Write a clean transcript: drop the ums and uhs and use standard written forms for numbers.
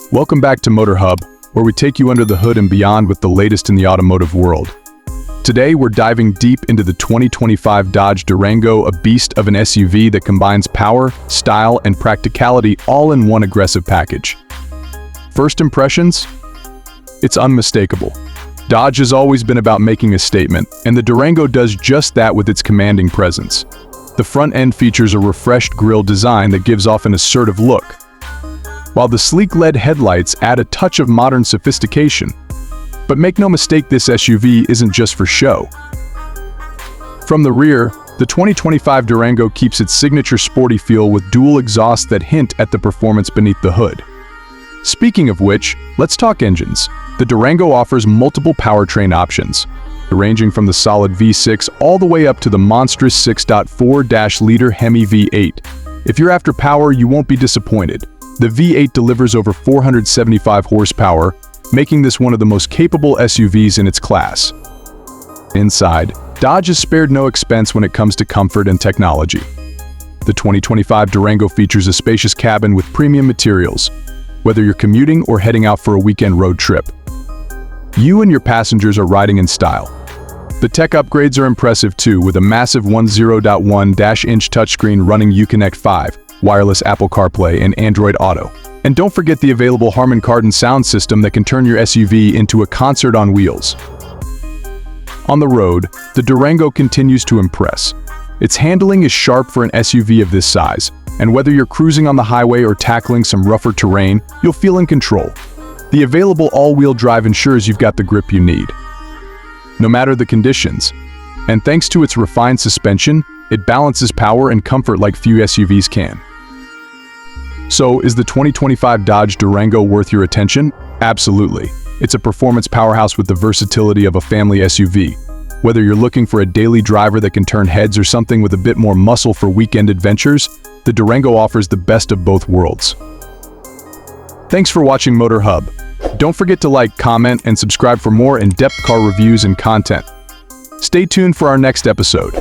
Welcome back to Motor Hub, where we take you under the hood and beyond with the latest in the automotive world. Today, we're diving deep into the 2025 Dodge Durango, a beast of an SUV that combines power, style, and practicality all in one aggressive package. First impressions? It's unmistakable. Dodge has always been about making a statement, and the Durango does just that with its commanding presence. The front end features a refreshed grille design that gives off an assertive look, while the sleek LED headlights add a touch of modern sophistication. But make no mistake, this SUV isn't just for show. From the rear, the 2025 Durango keeps its signature sporty feel with dual exhausts that hint at the performance beneath the hood. Speaking of which, let's talk engines. The Durango offers multiple powertrain options, ranging from the solid V6 all the way up to the monstrous 6.4-liter Hemi V8. If you're after power, you won't be disappointed. The V8 delivers over 475 horsepower, making this one of the most capable SUVs in its class. Inside, Dodge has spared no expense when it comes to comfort and technology. The 2025 Durango features a spacious cabin with premium materials, whether you're commuting or heading out for a weekend road trip. You and your passengers are riding in style. The tech upgrades are impressive too, with a massive 10.1-inch touchscreen running Uconnect 5, wireless Apple CarPlay, and Android Auto. And don't forget the available Harman Kardon sound system that can turn your SUV into a concert on wheels. On the road, the Durango continues to impress. Its handling is sharp for an SUV of this size, and whether you're cruising on the highway or tackling some rougher terrain, you'll feel in control. The available all-wheel drive ensures you've got the grip you need, no matter the conditions. And thanks to its refined suspension, it balances power and comfort like few SUVs can. So, is the 2025 Dodge Durango worth your attention? Absolutely. It's a performance powerhouse with the versatility of a family SUV. Whether you're looking for a daily driver that can turn heads or something with a bit more muscle for weekend adventures, the Durango offers the best of both worlds. Thanks for watching Motor Hub. Don't forget to like, comment, and subscribe for more in-depth car reviews and content. Stay tuned for our next episode.